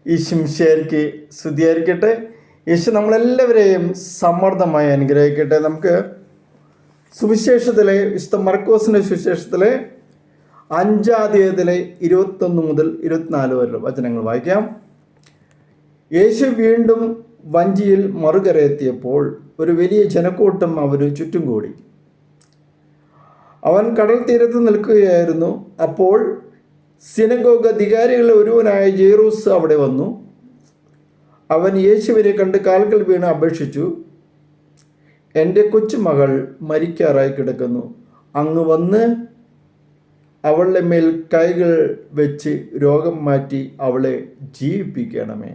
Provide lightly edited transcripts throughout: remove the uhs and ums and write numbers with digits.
ഈ ശിംഷേർക്ക് സ്തുതിയായിരിക്കട്ടെ. യേശു നമ്മളെല്ലാവരെയും സമ്മർദ്ദമായി അനുഗ്രഹിക്കട്ടെ. നമുക്ക് സുവിശേഷത്തിലെ വിശുദ്ധ മർക്കോസിൻ്റെ സുവിശേഷത്തിലെ 5-ാം അധ്യായത്തിലെ 21 മുതൽ 24 വരെ വചനങ്ങൾ വായിക്കാം. യേശു വീണ്ടും വഞ്ചിയിൽ മറുകരയെത്തിയപ്പോൾ ഒരു വലിയ ജനക്കൂട്ടം അവന് ചുറ്റും കൂടി. അവൻ കടൽ തീരത്ത് നിൽക്കുകയായിരുന്നു. അപ്പോൾ സിനഗോഗ് അധികാരികളിൽ ഒരുവനായ ജെയ്റോസ് അവിടെ വന്നു. അവൻ യേശുവിനെ കണ്ട് കാൽക്കൽ വീണ് അപേക്ഷിച്ചു, എൻ്റെ കൊച്ചുമകൾ മരിക്കാറായി കിടക്കുന്നു. അങ്ങ് വന്ന് അവളുടെ മേൽ കൈകൾ വെച്ച് രോഗം മാറ്റി അവളെ ജീവിപ്പിക്കണമേ.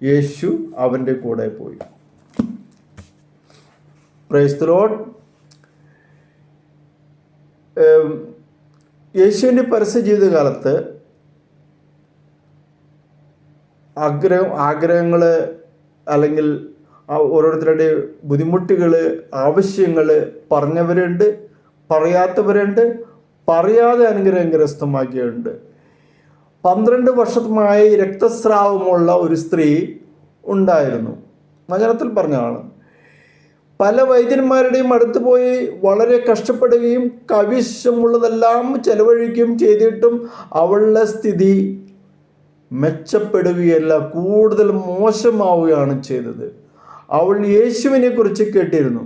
യേശു അവൻ്റെ കൂടെ പോയി. Praise the Lord. യേശുവിൻ്റെ പരസ്യ ജീവിതകാലത്ത് ആഗ്രഹങ്ങൾ അല്ലെങ്കിൽ ഓരോരുത്തരുടെ ബുദ്ധിമുട്ടുകൾ, ആവശ്യങ്ങൾ പറഞ്ഞവരുണ്ട്, പറയാത്തവരുണ്ട്, പറയാതെ അനുഗ്രഹം കരസ്ഥമാക്കിയുണ്ട്. 12 വർഷമായി രക്തസ്രാവമുള്ള ഒരു സ്ത്രീ ഉണ്ടായിരുന്നു. വചനത്തിൽ പറഞ്ഞതാണ്. പല വൈദ്യന്മാരുടെയും അടുത്ത് പോയി വളരെ കഷ്ടപ്പെടുകയും കവിശമുള്ളതെല്ലാം ചെലവഴിക്കുകയും ചെയ്തിട്ടും അവളുടെ സ്ഥിതി മെച്ചപ്പെടുകയല്ല, കൂടുതൽ മോശമാവുകയാണ് ചെയ്തത്. അവൾ യേശുവിനെ കുറിച്ച് കേട്ടിരുന്നു.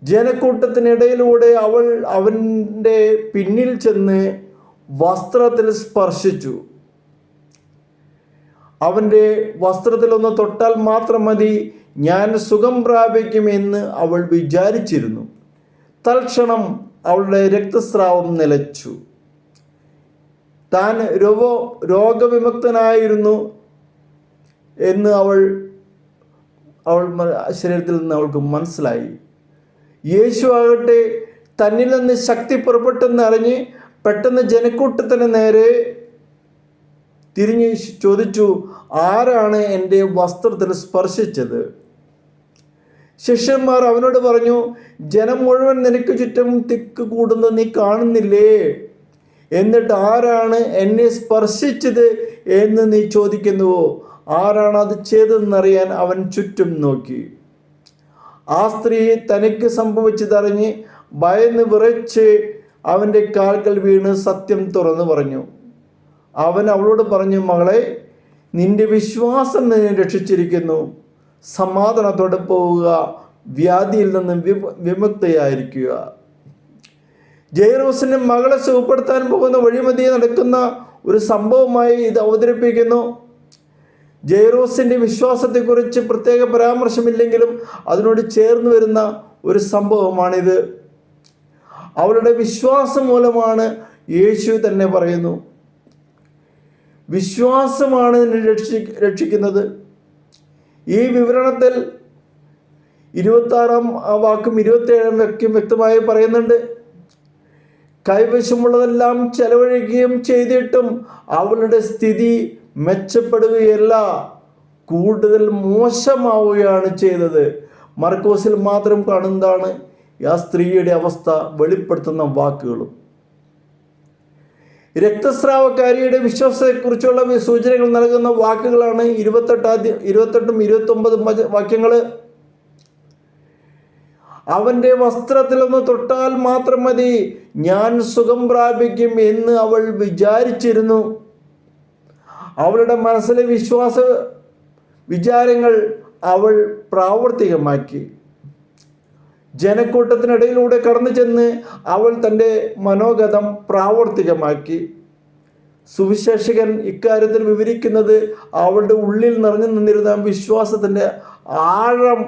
ജനക്കൂട്ടത്തിനിടയിലൂടെ അവൾ അവൻ്റെ പിന്നിൽ ചെന്ന് വസ്ത്രത്തിൽ സ്പർശിച്ചു. അവൻ്റെ വസ്ത്രത്തിലൊന്ന് തൊട്ടാൽ മാത്രം മതി, ഞാൻ സുഖം പ്രാപിക്കുമെന്ന് അവൾ വിചാരിച്ചിരുന്നു. തൽക്ഷണം അവളുടെ രക്തസ്രാവം നിലച്ചു. താൻ രോഗവിമുക്തനായിരുന്നു എന്ന് അവൾ ശരീരത്തിൽ നിന്ന് അവൾക്ക് മനസ്സിലായി. യേശു ആകട്ടെ തന്നിൽ നിന്ന് ശക്തി പുറപ്പെട്ടെന്നറിഞ്ഞ് പെട്ടെന്ന് ജനക്കൂട്ടത്തിന് നേരെ തിരിഞ്ഞ് ചോദിച്ചു, ആരാണ് എൻ്റെ വസ്ത്രത്തിൽ സ്പർശിച്ചത്? ശിഷ്യന്മാർ അവനോട് പറഞ്ഞു, ജനം മുഴുവൻ നിനക്ക് ചുറ്റും തിക്ക് കൂടുന്നത് നീ കാണുന്നില്ലേ? എന്നിട്ട് ആരാണ് എന്നെ സ്പർശിച്ചത് എന്ന് നീ ചോദിക്കുന്നുവോ? ആരാണ് അത് ചെയ്തതെന്നറിയാൻ അവൻ ചുറ്റും നോക്കി. ആ സ്ത്രീ തനിക്ക് സംഭവിച്ചതറിഞ്ഞ് ഭയന്ന് വിറച്ച് അവൻ്റെ കാൽക്കൽ വീണ് സത്യം തുറന്നു പറഞ്ഞു. അവൻ അവളോട് പറഞ്ഞു, മകളെ, നിന്റെ വിശ്വാസം നിന്നെ രക്ഷിച്ചിരിക്കുന്നു. സമാധാനത്തോടെ പോവുക, വ്യാധിയിൽ നിന്നും വിമുക്തയായിരിക്കുക. ജെയ്റോസിൻ്റെ മകളെ സുഖപ്പെടുത്താൻ പോകുന്ന വഴിമതിയെ നടക്കുന്ന ഒരു സംഭവമായി ഇത് അവതരിപ്പിക്കുന്നു. ജെയ്റോസിൻ്റെ വിശ്വാസത്തെക്കുറിച്ച് പ്രത്യേക പരാമർശമില്ലെങ്കിലും അതിനോട് ചേർന്ന് വരുന്ന ഒരു സംഭവമാണിത്. അവളുടെ വിശ്വാസം മൂലമാണ്, യേശു തന്നെ പറയുന്നു, വിശ്വാസമാണ് രക്ഷിക്കുന്നത്. ഈ വിവരണത്തിൽ 26-ാം വാക്കും 27-ാം വാക്യം വ്യക്തമായി പറയുന്നുണ്ട്. കൈവശമുള്ളതെല്ലാം ചെലവഴിക്കുകയും ചെയ്തിട്ടും അവളുടെ സ്ഥിതി മെച്ചപ്പെടുകയല്ല, കൂടുതൽ മോശമാവുകയാണ് ചെയ്തത്. മർക്കോസിൽ മാത്രം കാണുന്നതാണ് ആ സ്ത്രീയുടെ അവസ്ഥ വെളിപ്പെടുത്തുന്ന വാക്കുകളും. രക്തസ്രാവക്കാരിയുടെ വിശ്വാസത്തെക്കുറിച്ചുള്ള സൂചനകൾ നൽകുന്ന വാക്കുകളാണ് 28-ഉം 29-ഉം വാക്യങ്ങൾ. അവൻ്റെ വസ്ത്രത്തിലൊന്ന് തൊട്ടാൽ മാത്രം മതി, ഞാൻ സുഖം പ്രാപിക്കും എന്ന് അവൾ വിചാരിച്ചിരുന്നു. അവളുടെ മനസ്സിലെ വിചാരങ്ങൾ അവൾ പ്രാവർത്തികമാക്കി. ജനക്കൂട്ടത്തിനിടയിലൂടെ കടന്നു ചെന്ന് അവൾ തൻ്റെ മനോഗതം പ്രാവർത്തികമാക്കി. സുവിശേഷകൻ ഇക്കാര്യത്തിൽ വിവരിക്കുന്നത് അവളുടെ ഉള്ളിൽ നിറഞ്ഞു നിന്നിരുന്ന വിശ്വാസത്തിൻ്റെ ആഴം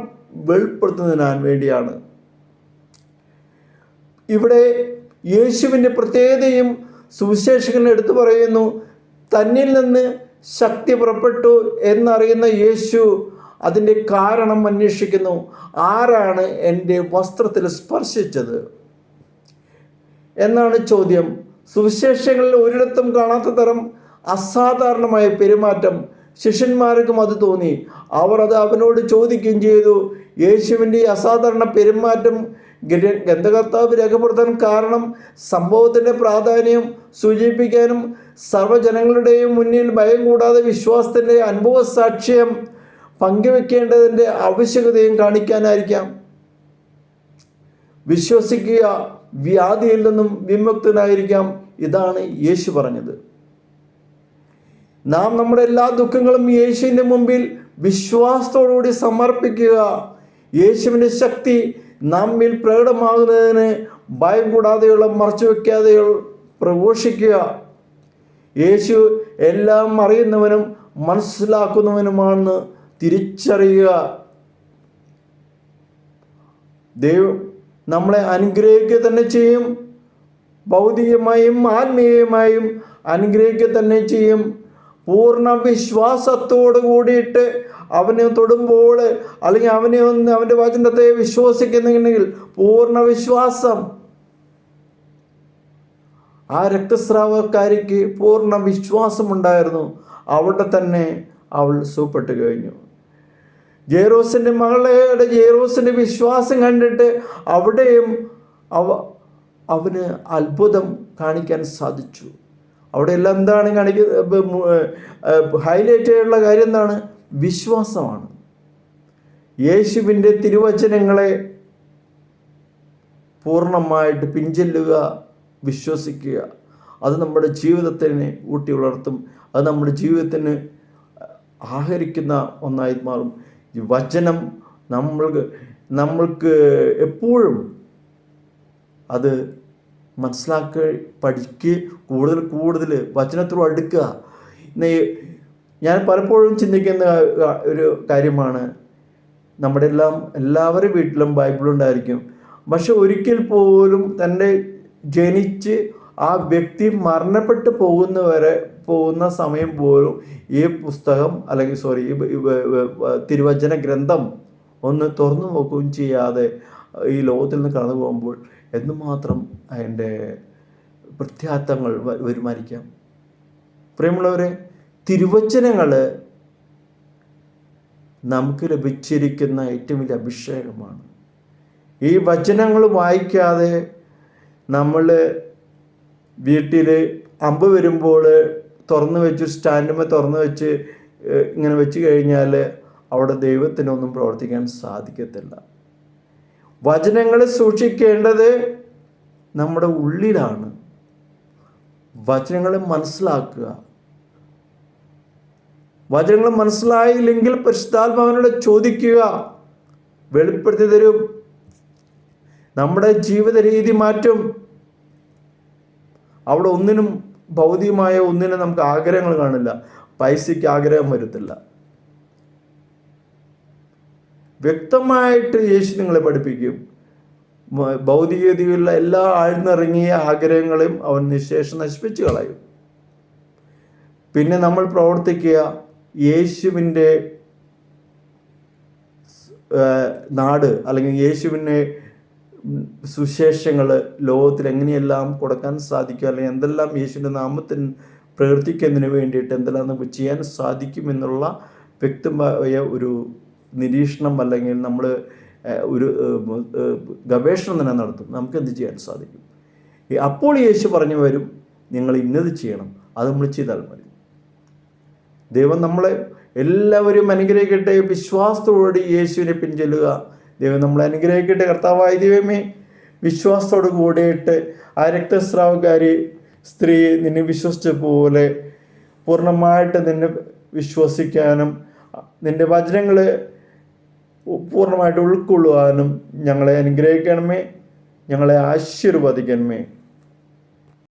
വെളിപ്പെടുത്തുന്നതിന് വേണ്ടിയാണ്. ഇവിടെ യേശുവിൻ്റെ പ്രത്യേകതയും സുവിശേഷകൻ എടുത്തു പറയുന്നു. തന്നിൽ നിന്ന് ശക്തി പുറപ്പെട്ടു എന്നറിയുന്ന യേശു അതിൻ്റെ കാരണം അന്വേഷിക്കുന്നു. ആരാണ് എൻ്റെ വസ്ത്രത്തിൽ സ്പർശിച്ചത് എന്നാണ് ചോദ്യം. സുവിശേഷങ്ങളിൽ ഒരിടത്തും കാണാത്ത തരം അസാധാരണമായ പെരുമാറ്റം ശിഷ്യന്മാർക്കും അത് തോന്നി. അവർ അത് അവനോട് ചോദിക്കുകയും ചെയ്തു. യേശുവിൻ്റെ ഈ അസാധാരണ പെരുമാറ്റം ഗ്രന്ഥകർത്താവ് രേഖപ്പെടുത്താൻ കാരണം സംഭവത്തിൻ്റെ പ്രാധാന്യം സൂചിപ്പിക്കാനും സർവ്വജനങ്ങളുടെയും മുന്നിൽ ഭയം കൂടാതെ വിശ്വാസത്തിൻ്റെ അനുഭവ സാക്ഷ്യം പങ്കുവെക്കേണ്ടതിൻ്റെ ആവശ്യകതയും കാണിക്കാനായിരിക്കാം. വിശ്വസിക്കുക, വ്യാധിയിൽ നിന്നും വിമുക്തനായിരിക്കാം. ഇതാണ് യേശു പറഞ്ഞത്. നാം നമ്മുടെ എല്ലാ ദുഃഖങ്ങളും യേശുവിൻ്റെ മുമ്പിൽ വിശ്വാസത്തോടുകൂടി സമർപ്പിക്കുക. യേശുവിൻ്റെ ശക്തി നമ്മിൽ പ്രകടമാകുന്നതിന് ഭയം കൂടാതെയുള്ള മറച്ചുവെക്കാതെയുള്ള പ്രഘോഷിക്കുക. യേശു എല്ലാം അറിയുന്നവനും മനസ്സിലാക്കുന്നവനുമാണെന്ന് തിരിച്ചറിയുക. ദൈവം നമ്മളെ അനുഗ്രഹിക്കുക തന്നെ ചെയ്യും. ഭൗതികമായും ആത്മീയമായും അനുഗ്രഹിക്കുക തന്നെ ചെയ്യും. പൂർണ്ണ വിശ്വാസത്തോട് കൂടിയിട്ട് അവനെ തൊടുമ്പോൾ, അല്ലെങ്കിൽ അവൻ്റെ വചനത്തെ വിശ്വസിക്കുന്നുണ്ടെങ്കിൽ പൂർണ്ണ വിശ്വാസം. ആ രക്തസ്രാവക്കാരിക്ക് പൂർണ്ണ വിശ്വാസമുണ്ടായിരുന്നു. അവിടെ തന്നെ അവൾ സുഖപ്പെട്ട് കഴിഞ്ഞു. ജെയ്റോസിൻ്റെ ജെയ്റോസിൻ്റെ വിശ്വാസം കണ്ടിട്ട് അവിടെയും അവന് അത്ഭുതം കാണിക്കാൻ സാധിച്ചു. അവിടെ എല്ലാം എന്താണ് ഹൈലൈറ്റ് ആയിട്ടുള്ള കാര്യം എന്താണ്? വിശ്വാസമാണ്. യേശുവിൻ്റെ തിരുവചനങ്ങളെ പൂർണ്ണമായിട്ട് പിൻചെല്ലുക, വിശ്വസിക്കുക. അത് നമ്മുടെ ജീവിതത്തിനെ ഊട്ടി വളർത്തും. അത് നമ്മുടെ ജീവിതത്തിന് ആഹരിക്കുന്ന ഒന്നായി മാറും. ഈ വചനം നമ്മൾക്ക് എപ്പോഴും അത് മനസ്സിലാക്കി പഠിക്കുക, കൂടുതൽ വചനത്തോട് അടുക്കുക. ഞാൻ പലപ്പോഴും ചിന്തിക്കുന്ന ഒരു കാര്യമാണ്, നമ്മുടെ എല്ലാവരുടെ വീട്ടിലും ബൈബിളുണ്ടായിരിക്കും. പക്ഷെ ഒരിക്കൽ പോലും തന്നെ ജനിച്ച് ആ വ്യക്തി മരണപ്പെട്ട് പോകുന്ന സമയം പോലും ഈ പുസ്തകം അല്ലെങ്കിൽ തിരുവചന ഗ്രന്ഥം ഒന്ന് തുറന്നു നോക്കുകയും ചെയ്യാതെ ഈ ലോകത്തിൽ നിന്ന് കടന്നു പോകുമ്പോൾ എന്തുമാത്രം അതിൻ്റെ പ്രത്യാഘാതങ്ങൾ വരുമായിരിക്കാം. പ്രിയമുള്ളവരെ, തിരുവചനങ്ങൾ നമുക്ക് ലഭിച്ചിരിക്കുന്ന ഏറ്റവും വലിയ അഭിഷേകമാണ്. ഈ വചനങ്ങൾ വായിക്കാതെ നമ്മൾ വീട്ടിൽ അമ്പ് വരുമ്പോൾ സ്റ്റാൻഡുമ്പോൾ തുറന്നു വെച്ച് ഇങ്ങനെ വെച്ച് കഴിഞ്ഞാൽ അവിടെ ദൈവത്തിനൊന്നും പ്രവർത്തിക്കാൻ സാധിക്കത്തില്ല. വചനങ്ങൾ സൂക്ഷിക്കേണ്ടത് നമ്മുടെ ഉള്ളിലാണ്. വചനങ്ങൾ മനസ്സിലാക്കുക. വചനങ്ങൾ മനസ്സിലായില്ലെങ്കിൽ പരിശുദ്ധാത്മാവിനോട് ചോദിക്കുക, വെളിപ്പെടുത്തി തരും. നമ്മുടെ ജീവിത രീതി മാറ്റും. അവിടെ ഭൗതികമായ ഒന്നിനും നമുക്ക് ആഗ്രഹങ്ങൾ കാണില്ല. പൈസയ്ക്ക് ആഗ്രഹം വരത്തില്ല. വ്യക്തമായിട്ട് യേശു നിങ്ങളെ പഠിപ്പിക്കും. ഭൗതികതയുള്ള എല്ലാ ആഴ്ന്നിറങ്ങിയ ആഗ്രഹങ്ങളെയും അവൻ നിശേഷം നശിപ്പിച്ച് കളയും. പിന്നെ നമ്മൾ പ്രവർത്തിക്കുക, യേശുവിൻ്റെ നാട് അല്ലെങ്കിൽ യേശുവിൻ്റെ സുശേഷങ്ങൾ ലോകത്തിൽ എങ്ങനെയെല്ലാം കൊടുക്കാൻ സാധിക്കും, അല്ലെങ്കിൽ എന്തെല്ലാം യേശുവിൻ്റെ നാമത്തിൽ പ്രവർത്തിക്കുന്നതിന് വേണ്ടിയിട്ട് എന്തെല്ലാം നമുക്ക് ചെയ്യാൻ സാധിക്കുമെന്നുള്ള വ്യക്തമായ ഒരു നിരീക്ഷണം അല്ലെങ്കിൽ നമ്മൾ ഒരു ഗവേഷണം തന്നെ നടത്തും. നമുക്ക് എന്ത് ചെയ്യാൻ സാധിക്കും? അപ്പോൾ യേശു പറഞ്ഞു വരും, നിങ്ങൾ ഇന്നത് ചെയ്യണം, അത് നമ്മൾ ചെയ്താൽ മതി. ദൈവം നമ്മളെ എല്ലാവരും അനുഗ്രഹിക്കട്ടെ. വിശ്വാസത്തോടുകൂടി യേശുവിനെ പിൻചെല്ലുക. ദൈവം നമ്മളെ അനുഗ്രഹിക്കട്ടെ. കർത്താവായ ദൈവമേ, വിശ്വാസത്തോട് കൂടിയിട്ട് ആ രക്തസ്രാവക്കാരി സ്ത്രീ നിന്നെ വിശ്വസിച്ച പോലെ പൂർണ്ണമായിട്ട് നിന്നെ വിശ്വസിക്കാനും നിൻ്റെ വചനങ്ങൾ പൂർണ്ണമായിട്ട് ഉൾക്കൊള്ളുവാനും ഞങ്ങളെ അനുഗ്രഹിക്കണമേ, ഞങ്ങളെ ആശീർവദിക്കണമേ.